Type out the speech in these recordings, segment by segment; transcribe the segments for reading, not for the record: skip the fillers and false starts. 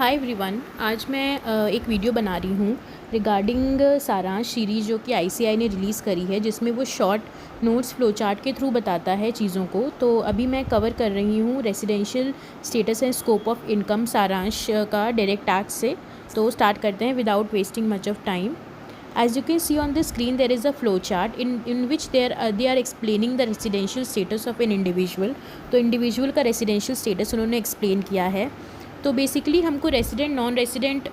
Hi everyone. आज मैं एक वीडियो बना रही हूँ रिगार्डिंग सारांश सीरीज़ जो कि आईसीएआई ने रिलीज़ करी है, जिसमें वो शॉर्ट नोट्स फ्लो चार्ट के थ्रू बताता है चीज़ों को। तो अभी मैं कवर कर रही हूँ residential status and scope of income सारांश का डायरेक्ट टैक्स से। तो स्टार्ट करते हैं without wasting much of time. As you can see on the screen, there is a flow chart in which they are explaining the residential status of an individual. तो individual का residential status उन्होंने explain किया है। तो basically हमको resident non resident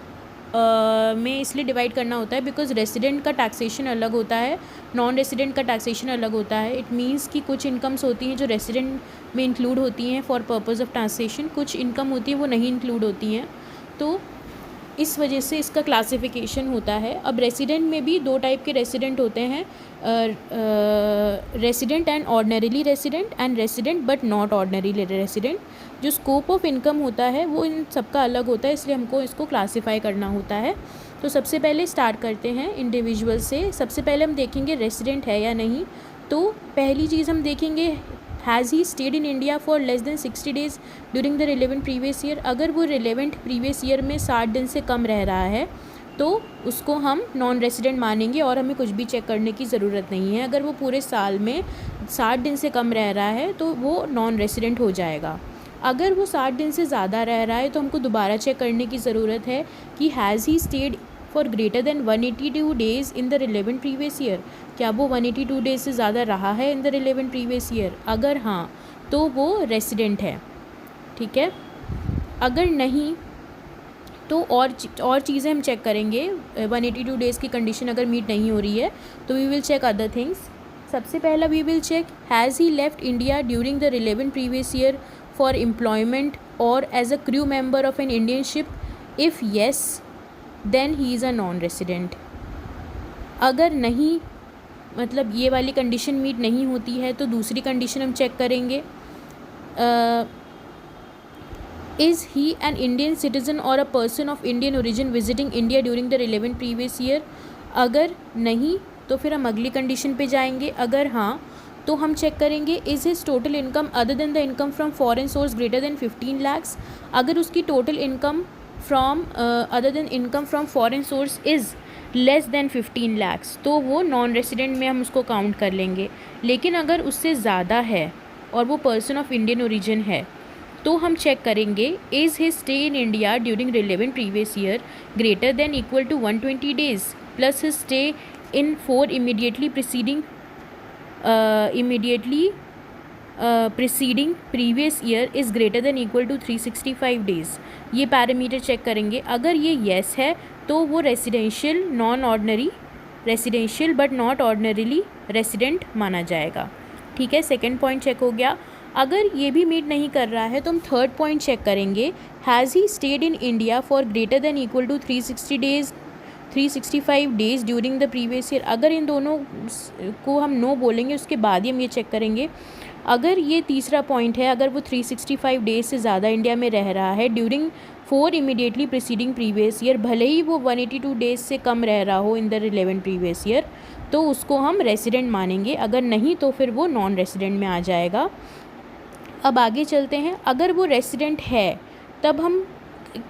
में इसलिए divide करना होता है बिकॉज रेसिडेंट का टैक्सेशन अलग होता है, नॉन रेसिडेंट का टैक्सेशन अलग होता है। इट मीन्स कि कुछ इनकम्स होती हैं जो रेसिडेंट में इंक्लूड होती हैं फॉर पर्पज़ ऑफ टैक्सेशन, कुछ इनकम होती है वो नहीं इंक्लूड होती हैं। तो इस वजह से इसका क्लासिफिकेशन होता है। अब रेसिडेंट में भी दो टाइप के रेसिडेंट होते हैं, resident and ordinarily resident and resident but not ordinarily resident. जो स्कोप ऑफ इनकम होता है वो इन सबका अलग होता है, इसलिए हमको इसको क्लासिफाई करना होता है। तो सबसे पहले स्टार्ट करते हैं इंडिविजुअल से। सबसे पहले हम देखेंगे रेसिडेंट है या नहीं। तो पहली चीज़ हम देखेंगे, has he stayed in India for less then 60 days during the relevant previous year. अगर वो रिलेवेंट प्रीवियस ईयर में 60 दिन से कम रह रहा है तो उसको हम नॉन रेसिडेंट मानेंगे और हमें कुछ भी चेक करने की ज़रूरत नहीं है। अगर वो पूरे साल में 60 दिन से कम रह रहा है तो वो नॉन रेसिडेंट हो जाएगा। अगर वो 60 दिन से ज़्यादा रह रहा है तो हमको दोबारा चेक करने की ज़रूरत है कि has he state for greater then 182 days in the relevant previous year. क्या वो 182 डेज़ से ज़्यादा रहा है in the relevant previous year? अगर हाँ तो वो रेसिडेंट है, ठीक है। अगर नहीं तो और चीज़ें हम चेक करेंगे। 182 डेज़ की कंडीशन अगर मीट नहीं हो रही है तो we will check other things. सबसे पहला we will check has he left India during the relevant previous year for employment और as a crew member of an Indian ship. If yes then he is a non resident. अगर नहीं, मतलब ये वाली condition meet नहीं होती है, तो दूसरी कंडीशन हम चेक करेंगे, is he an Indian citizen और a person of Indian origin visiting India during the relevant previous year. अगर नहीं तो फिर हम अगली कंडीशन पे जाएंगे। अगर हाँ तो हम चेक करेंगे is his total income other than the income from foreign source greater than 15 lakhs। अगर उसकी total income from other than income from foreign source is less than 15 lakhs तो वो नॉन रेसिडेंट में हम उसको काउंट कर लेंगे। लेकिन अगर उससे ज़्यादा है और वो पर्सन ऑफ इंडियन ओरिजिन है तो हम चेक करेंगे is his stay in India during relevant previous year greater than equal to 120 days plus his stay in 4 immediately preceding previous year is greater than equal to 365 days. ये parameter check करेंगे। अगर ये yes है तो वो residential non ordinary residential but not ordinarily resident माना जाएगा, ठीक है। सेकंड पॉइंट चेक हो गया। अगर ये भी मीट नहीं कर रहा है तो हम थर्ड पॉइंट चेक करेंगे, has he stayed in India for greater than equal to 365 days during the previous year. अगर इन दोनों को हम नो बोलेंगे उसके बाद ही हम ये चेक करेंगे। अगर ये तीसरा पॉइंट है, अगर वो 365 डेज़ से ज़्यादा इंडिया में रह रहा है during 4 immediately preceding previous year, भले ही वो 182 डेज़ से कम रह रहा हो in the relevant previous year, तो उसको हम रेसिडेंट मानेंगे। अगर नहीं तो फिर वो नॉन रेसिडेंट में आ जाएगा। अब आगे चलते हैं। अगर वो रेसिडेंट है तब हम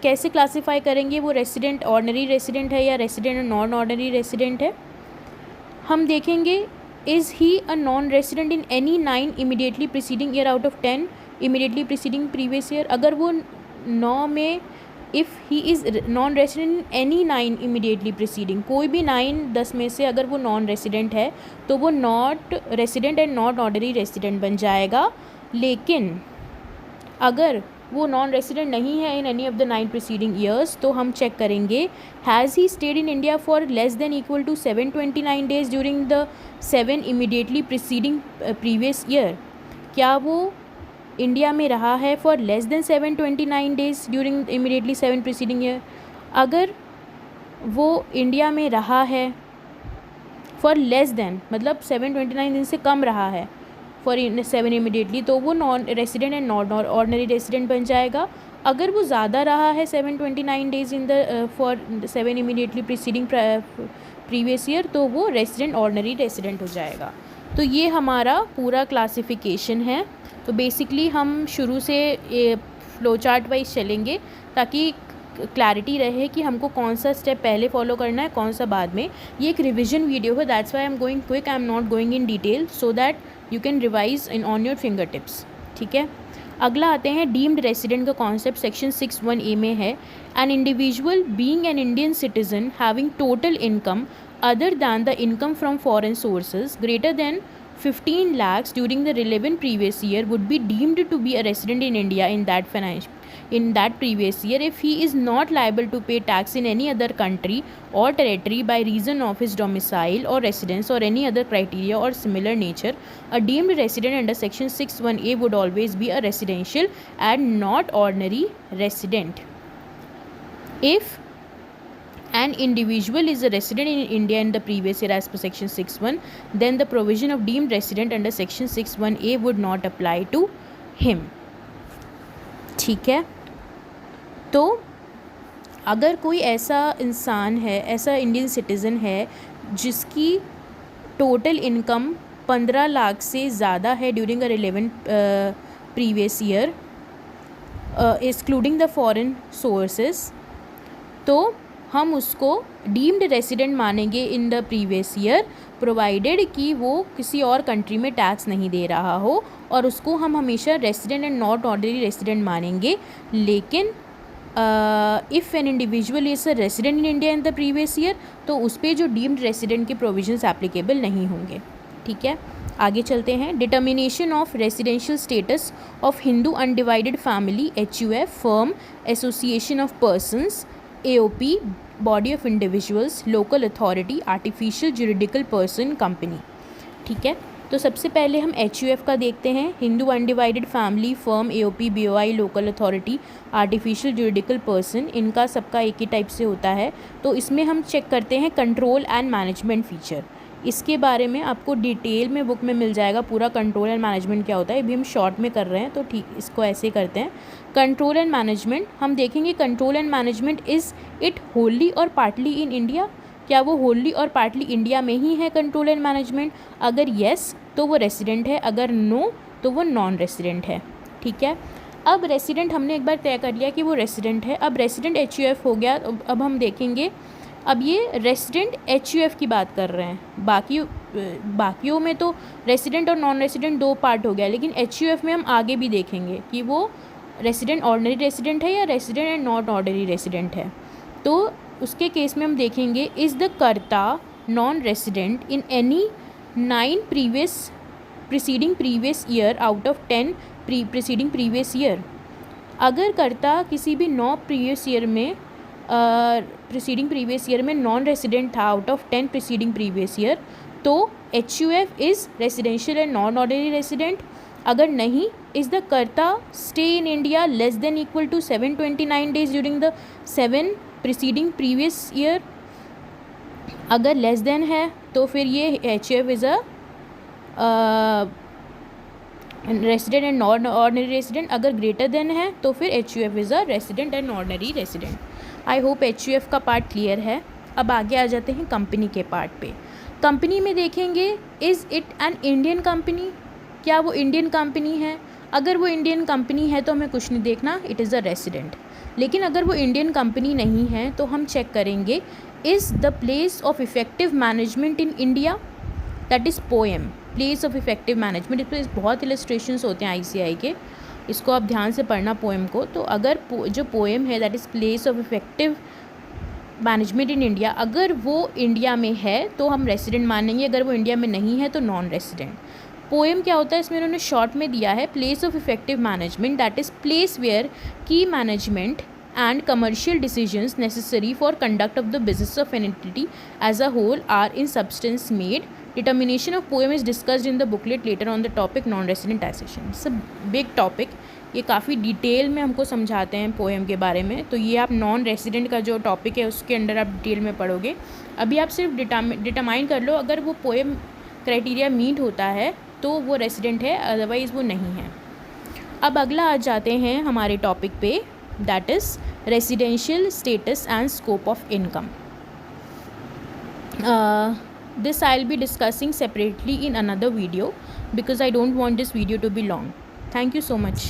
कैसे क्लासीफाई करेंगे वो रेसिडेंट ऑर्डिनरी रेसिडेंट है या रेसिडेंट नॉन ऑर्डिनरी रेसिडेंट है। हम देखेंगे is he a non resident in any 9 immediately preceding year out of 10 immediately preceding previous year. अगर वो 9 में if he is non resident in any 9 immediately preceding, कोई भी 9-10 में से अगर वो नॉन रेसिडेंट है तो वो not resident and not ordinary resident बन जाएगा। लेकिन अगर वो नॉन रेसिडेंट नहीं है in any of the 9 preceding years तो हम चेक करेंगे has he stayed in India for less than equal to 729 days during the 7 immediately preceding previous year. क्या वो इंडिया में रहा है for less than 729 days during immediately 7 preceding year. अगर वो इंडिया में रहा है फॉर लेस देन मतलब 729 दिन से कम रहा है फॉर 7 इमीडिएटली तो वो non resident and not ordinary resident बन जाएगा। अगर वो ज़्यादा रहा है 729 days in the for 7 immediately preceding previous year तो वो रेसिडेंट ऑर्डिनरी रेसिडेंट हो जाएगा। तो ये हमारा पूरा क्लासिफिकेशन है। तो बेसिकली हम शुरू से फ्लो चार्ट वाइज चलेंगे ताकि क्लैरिटी रहे कि हमको कौन सा स्टेप पहले फॉलो करना है, कौन सा बाद में। ये एक रिविजन वीडियो है, that's why I am going quick, I am not going in detail, so that you can revise in on your finger tips. ठीक है, अगला आते हैं डीम्ड रेसिडेंट का कॉन्सेप्ट। सेक्शन 6(1)(a) में है, an individual being an Indian citizen having total income other than the income from foreign sources greater than 15 lakhs during the relevant previous year would be deemed to be a resident in India in that previous year if he is not liable to pay tax in any other country or territory by reason of his domicile or residence or any other criteria or similar nature. A deemed resident under section 6(1)(a) would always be a residential and not ordinary resident. If an individual is a resident in India in the previous year as per section 6(1), then the provision of deemed resident under section 6(1)(a) would not apply to him. ठीक है, तो अगर कोई ऐसा इंसान है, ऐसा Indian citizen है जिसकी टोटल इनकम 15 लाख से ज़्यादा है during a relevant previous year excluding the foreign sources, तो हम उसको डीम्ड रेसिडेंट मानेंगे in the previous year, provided कि वो किसी और कंट्री में टैक्स नहीं दे रहा हो, और उसको हम हमेशा resident and not ordinary resident मानेंगे। लेकिन if an individual is a resident in India in the previous year, तो उस पर जो डीम्ड रेसिडेंट के प्रोविजंस एप्लीकेबल नहीं होंगे। ठीक है, आगे चलते हैं। Determination of residential status of Hindu undivided family HUF firm association of persons AOP body of individuals local authority artificial juridical person company. ठीक है, तो सबसे पहले हम HUF का देखते हैं, Hindu undivided family firm AOP BOI local authority artificial juridical person. इनका सबका एक ही टाइप से होता है। तो इसमें हम चेक करते हैं कंट्रोल एंड मैनेजमेंट फीचर। इसके बारे में आपको डिटेल में बुक में मिल जाएगा पूरा कंट्रोल एंड मैनेजमेंट क्या होता है। अभी हम शॉर्ट में कर रहे हैं तो ठीक, इसको ऐसे करते हैं। कंट्रोल एंड मैनेजमेंट हम देखेंगे, control and management is it Holi और पार्टली इन इंडिया, क्या वो होली और पार्टली इंडिया में ही है कंट्रोल एंड मैनेजमेंट? अगर येस तो वो रेसिडेंट है, अगर नो तो वो नॉन रेसिडेंट है। ठीक है, अब रेसिडेंट हमने एक बार तय कर लिया कि वो रेसिडेंट है। अब रेसिडेंट HUF हो गया। अब हम देखेंगे, अब ये रेसिडेंट HUF की बात कर रहे हैं, बाकियों में तो रेसिडेंट और नॉन रेसिडेंट दो पार्ट हो गया, लेकिन HUF में हम आगे भी देखेंगे कि वो रेसिडेंट ऑर्डिनरी रेसिडेंट है या resident and not ordinary resident है। तो उसके केस में हम देखेंगे, इज़ द कर्ता non resident in any 9 preceding previous year out of 10 preceding previous year. अगर कर्ता किसी भी 9 प्रीवियस ईयर में प्रीसीडिंग प्रीवियस ईयर में नॉन रेसिडेंट था out of 10 preceding previous year, तो HUF is residential and non ordinary resident. अगर नहीं, इज़ द कर्ता stay in India less than equal to 729 days during the 7 preceding previous year. अगर less than है तो फिर ये HUF is a resident and non ordinary resident. अगर greater than है तो फिर HUF is a resident and ordinary resident. I hope HUF का पार्ट क्लियर है। अब आगे आ जाते हैं कंपनी के पार्ट पे। कंपनी में देखेंगे, is it an Indian company, क्या वो इंडियन कंपनी है? अगर वो इंडियन कंपनी है तो हमें कुछ नहीं देखना, इट इज़ अ रेसिडेंट। लेकिन अगर वो इंडियन कंपनी नहीं है तो हम चेक करेंगे, is the place of effective management in India, that is poem, place of effective management. इस पर बहुत इलस्ट्रेशंस होते हैं ICI के, इसको आप ध्यान से पढ़ना पोएम को। तो अगर जो पोएम है that is place of effective management in India, अगर वो इंडिया में है तो हम रेसिडेंट मानेंगे, अगर वो इंडिया में नहीं है तो नॉन रेसिडेंट। पोएम क्या होता है, इसमें उन्होंने शॉर्ट में दिया है, place of effective management that is place where key management and commercial decisions necessary for conduct of the business of an entity as a whole are in substance made. Determination of poem is discussed in the booklet later on the topic non-resident taxation. It's a big topic. ये काफ़ी detail में हमको समझाते हैं poem के बारे में। तो ये आप नॉन रेसिडेंट का जो टॉपिक है उसके अंदर आप डिटेल में पढ़ोगे। अभी आप सिर्फ डिटरमाइन कर लो, अगर वो पोएम क्राइटेरिया मीट होता है तो वो रेसिडेंट है, अदरवाइज़ वो नहीं है। अब अगला आ जाते हैं हमारे टॉपिक पे, that is residential status and scope of income. This I'll be discussing separately in another video because I don't want this video to be long. Thank you so much.